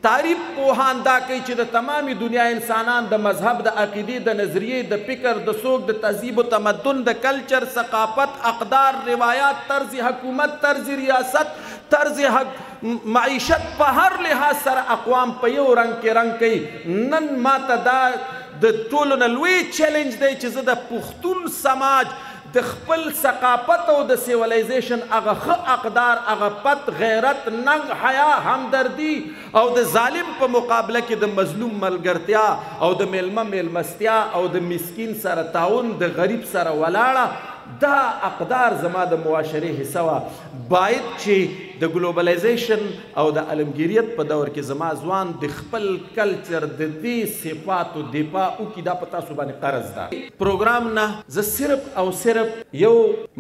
تعریف پوهان دا کوي چې د تمامي دنیا انسانان د مذهب د عقیدې د نظریې د فکر د سوق د تهذیب و تمدن د کلچر ثقافت اقدار روایات طرز حکومت طرز ریاست طرز معیشت په هر لحاظ سره اقوام په یو رنګ کې رنګ کوي. نن ماته دا د ټولو نه لوی چیلنج دی چې زه د پښتون سماج د خپل ثقافت او د سیویلایزیشن هغه ښه اقدار هغه پت غیرت ننګ حیا همدردي او د ظالم په مقابله کې د مظلوم ملګرتیا او د میلمه میلمستیا او د مسکین سره تعاون د غریب سره ولاړه دا اقدار زما د معاشرې حصه وه. باید چې د ګلوبلایزیشن او د علمګیریت په دور کې زما ځوان د خپل کلچر د دې صفاتو دفاع وکړي. دا په تاسو باندې قرض ده. پروګرام نه زه صرف او صرف یو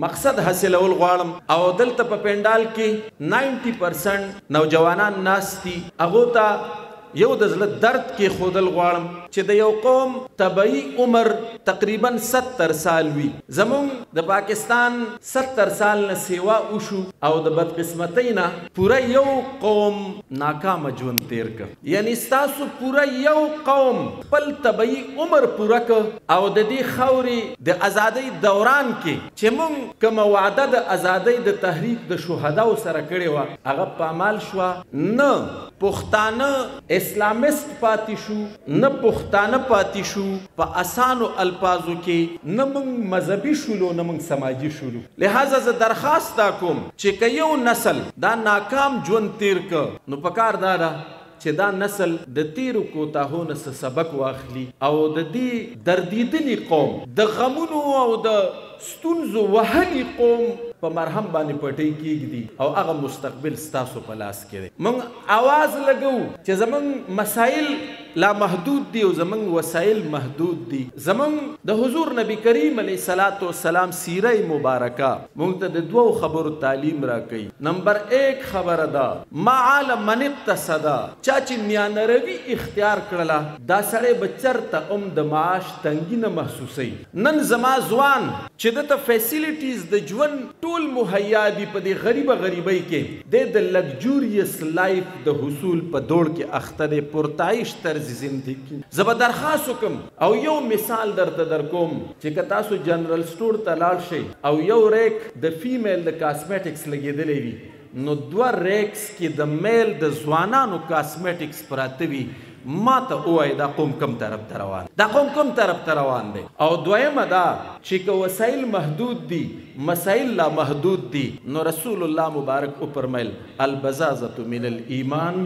مقصد حاصلول غواړم او دلته په پنډال کې 90% نوجوانان ناست دي. هغو ته یو د زړه درد کې ښودل غواړم چې د یو قوم طبعي عمر تقریبا 70 سال وي. زمونږ د پاکستان 70 سال نه سیوا وشو او د بدقسمتۍ نه پوره یو قوم ناکامه ژوند تیر کړ. یعنی ستاسو پوره یو قوم خپل طبعي عمر پوره کړ او د دې خاورې د ازادۍ دوران کې چې مونږ کومه وعده د ازادۍ د تحریک د شهداو سره کړې وه هغه پامال شوه. نه پښتانه اسلامست پاتې شو نه پښتانه پاتې شو په اسانو الفاظو کې نه موږ مذهبي شولو نه موږ سماجي شولو. لہذا زه درخواست دا کوم چې که یو نسل دا ناکام ژوند تیر که نو پکار دا ده چې دا نسل د تیرو کوتاهونو څه سبق واخلي او د دې دردیدلي قوم د غمونو او د ستونزو وهلي قوم په مرهم باندې پټۍ کېږدي او هغه مستقبل ستاسو په لاس کې دی. موږ اواز لګو چې زموږ مسایل لا محدود دي او زموږ وسایل محدود دي. زموږ د حضور نبی کریم علیه الصلاۃ والسلام سیره مبارکه موږ ته د دوو خبرو تعلیم راکوي. نمبر 1 خبره ده ما عالم من اقتصد چا چې میانروي اختیار کړله دا سړی به چرته د معاش تنګي نه محسوسوي. نن زما ځوان چې دته فیسیلیټیز د ژوند ټول مهیا دي په دې غریبۍ کې د لګجوریس لایف د حصول په دوړ کې اخته دی پرتعیش طرز زندگی. زه به درخواست وکم او یو مثال درته درکوم چې که تاسو جنرال سټور ته لاړ شئ او یو ریک د فیمیل د کاسمیټکس لګېدلی وي نو 2 ریکس کې د میل د ځوانانو کاسمیټکس پراته وي. ما ته ووایي دا قوم کوم طرف ته روان دا قوم کوم طرف ته روان دی. او دویمه دا چې که وسایل محدود دي مسایل لا محدود دي نو رسول الله مبارک وفرمیل البزازة من الایمان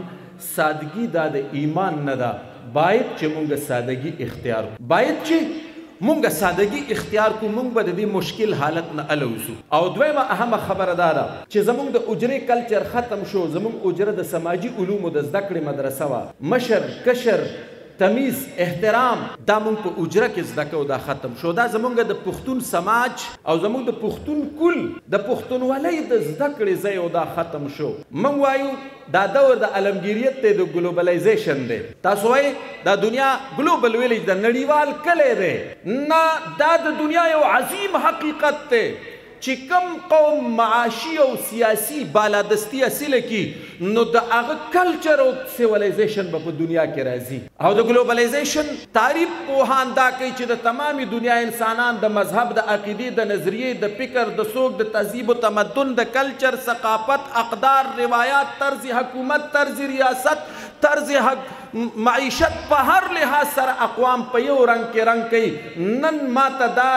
سادگی دا د ایمان نه ده. باید چې مونږ سادگی اختیار باید چې مونږ سادگی اختیار کو مونږ به د دې مشکل حالت نه الوزو. او دویمه اهمه خبره دا ده چې زمونږ د اجرې کلچر ختم شو. زمونږ اجره د سماجي علومو د زده کړې مدرسه وه. مشر کشر تمیز احترام دا مونږ په اجره کې زده کوو دا ختم شو. دا زمونږ د پښتون سماج او زمونږ د پښتون کل د پښتونولۍ د زده کړې ځای او دا ختم شو. مونږ وایو دا دور د علمګیریت دی د ګلوبلایزیشن دی. تاسو وایي دا دنیا ګلوبل ویلیج د نړیوال کلی دی. نه دا د دنیا یو عظیم حقیقت دی چې کوم قوم معاشي او سیاسي بالادستي حاصله کړي نو د هغه کلچر او سیویلایزیشن به په دنیا کې راځي. او د ګلوبلایزیشن تعریف پوهان دا کوي چې د تمامي دنیا انسانان د مذهب د عقیدې د نظریې د فکر د سوق د تهذیب و تمدن د کلچر ثقافت اقدار روایات طرز حکومت طرز ریاست طرز معیشت په هر لحاظ سره اقوام په یو رنګ کې رنګ کوي. نن ماته دا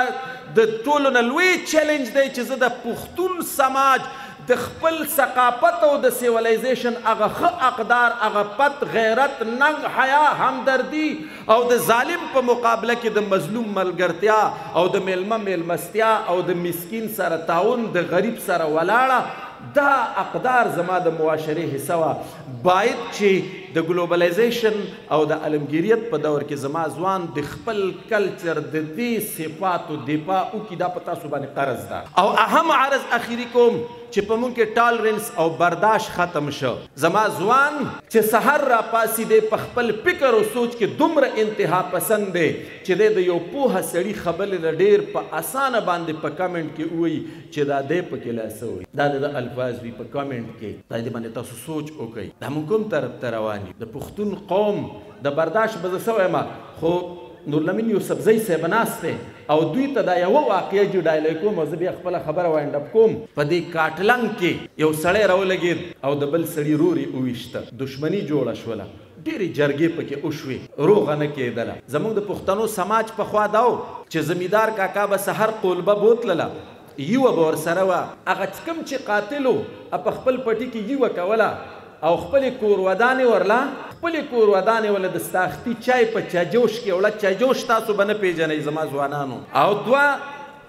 د ټولو نه لوی چیلنج دی چې زه د پښتون سماج د خپل ثقافت او د سیویلایزیشن هغه ښه اقدار هغه پت غیرت ننګ حیا همدردي او د ظالم په مقابله کې د مظلوم ملګرتیا او د میلمه میلمستیا او د مسکین سره تعاون د غریب سره ولاړه دا اقدار زما د معاشرې حصه وه. باید چې د ګلوبلایزیشن او د علمګیریت په دور کې زما ځوان د خپل کلچر د دې صفاتو دفاع وکړي. دا په تاسو باندې قرض ده. او اهم عرض اخیری کوم چې په مونږ کې ټالرنس او برداشت ختم شو. زما ځوان چې سحر را پاسېدی په خپل فکر او سوچ کې دومره انتها پسند دی چې دی د یو پوهه سړي خبرې له ډېر په اسانه باندې په کمنټ کې ووایي چې دا دی پکې لا څه وایي، دا د الفاظ وي په کمنټ کې. دا دې باندې تاسو سوچ وکړئ دا مونږ کوم طرف ته روان یو. د پښتون قوم د برداشت به زه څه وایم، خو نورالامین یوسفزۍ صاحب ناست دی او دوی ته دا یوه واقعه جو ډایلګ کوم او زه بیا خپله خبره وایند اپ کوم. په دې کاټلنګ کې یو سړی راولګېد او د بل سړي رور یې وویشته، دښمني جوړه شوله، ډېرې جرګې پکې وشوې، روغه نه کېدله. زموږ د پښتنو سماج پخوا دا و چې زمیندار کاکا به سحر قولبه بوتلله، یوه به ورسره وه، هغه کوم چې قاتل و په خپل پټي کې یوه کوله او خپلې کورودانې ورله خپلې کورودانې ورله د ساختي چای په چاجوش کې وړه. چاجوش تاسو به نه پیژنئ زما ځوانانو. او دوه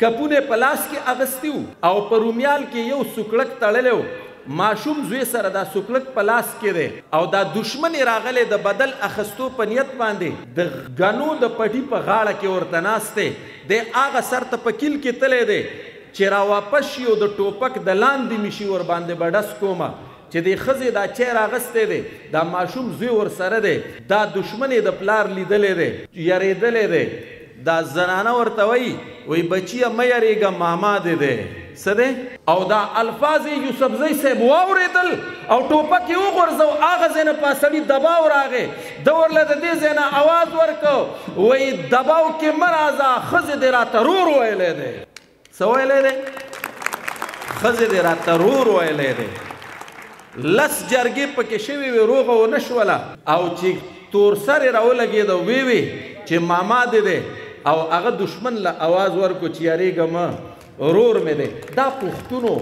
کپونه په لاس کې اغوستي وو او په رومیال کې یو سوکړک تړلی و. ماشوم زوی سره دا سوکړک په لاس کې دی او دا دشمن یې راغلی د بدل اخیستو په نیت باندې د ګنو د پټي په غاړه کې ورته ناست دی. دی هغه سر ته په کیل کې تلی دی چې را واپس شي او د ټوپک د لاندې مې شي ورباندې به ډس کومه چې د ښځې دا چای راغستی دی، دا ماشوم زوی ورسره دی، دا دشمن یې د پلار لیدلی دی، یریدلی دی. دا زنانه ورته وایي وایي بچیه مه یریږه ماما دې دی څه دی. او دا الفاظ یې یوسفزۍ صاحب واورېدل او ټوپک یې وغورځو، هغه ځای نه په سړي دباو راغی، ده ورله د دې ځای نه اواز ورکړ وایي دباو کې مه راځه، ښځې دې راته رور ویلی دی. څه ویلی دی؟ ښځې دې راته رور ویلی دی. لس جرګې پکې شوې وې، روغه ونه شوله او چې تور سر یې راولګېد او وی چې ماما دې دی او هغه دشمن له اواز ورکړو چې یارېږه مه رور مې دی. دا پښتونو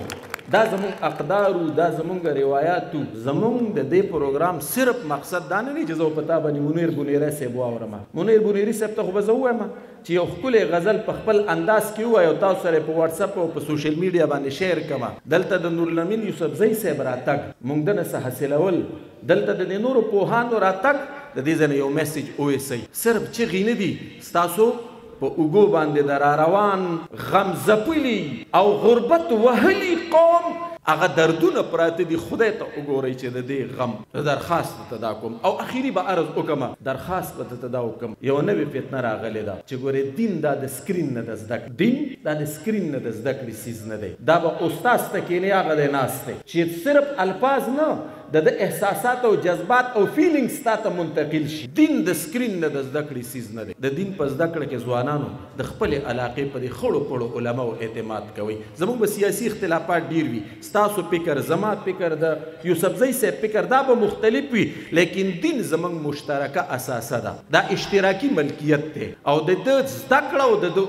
دا زمونږ اقدارو، دا زمونږ روایاتو. زمونږ د دې پروګرام صرف مقصد دا نه دی چې زه په تا باندې منیر بونیری صاحب واورم. منیر بونیری صاحب ته خو به زه ووایم چې یو ښکلی غزل په خپل انداز کې ووایي او تاسو سره په واټساپ او په سوشل میډیا باندې شیر کړمه. دلته د نورالامین یوسفزۍ صاحب راتګ موږ دنه څه حاصلول، دلته د دې نورو پوهانو راتګ د دې ځای نه یو میسیج اویسئ. صرف چغې نه دي ستاسو په اوږو باندې د راروان غم ځپلي او غربت وهلي قوم هغه دردونه پراته دي. خدای ته وګورئ چې د دې غم درخواست ته دا کوم او اخیري به عرض وکړم، درخواست به ته دا وکړم. یو نوې فتنه راغلې ده چې ګورې دین دا د سکرین نه د زده کړې، دین دا د سکرین نه د زده کړې څیز نه دی. دا به استاز ته کښېني هغه دی ناست دی چې صرف الفاظ نه د احساسات او جذبات او فیلینګز تا ته منتقل شي. دین د سکرین نه د زده کړې څیز نه دی. د دین په زده کړه کې ځوانانو د خپلې علاقې په دې خړو پړو علماو اعتماد کوئ. زموږ به سیاسي اختلافات ډېر وي، ستاسو فکر زما فکر د یوسفزۍ صاحب فکر دا به مختلف وي، لیکن دین زموږ مشترکه اساسه ده. دا اشتراکي ملکیت دی او د ده زده کړه او د ده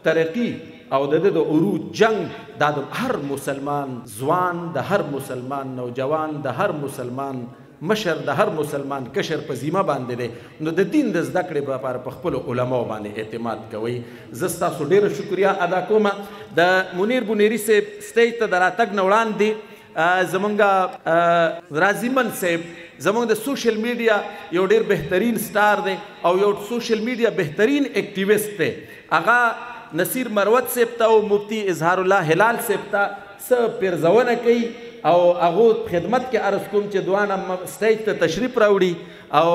ترقي او د د عروج جنگ دا د هر مسلمان ځوان، د هر مسلمان نوجوان، د هر مسلمان مشر، د هر مسلمان کشر په ذمه باندې دی. نو د دین د زده کړې لپاره په خپلو علماو باندې اعتماد کوئ. زه ستاسو ډېره شکریه ادا کوم. د منیر بونیری صاحب سټیج ته د راتګ نه وړاندې زمونږ رازیمن صاحب زمونږ د سوشل میډیا یو ډېر بهترین سټار دی او یو سوشل میډیا بهترین اکټیویسټ دی. هغه نصیر مروت صاحب ته او مفتی اظهار الله هلال صاحب ته څه پیرزونه کوي او هغو خدمت کې عرض کوم چې دوانه سټیج ته تشریف راوړي او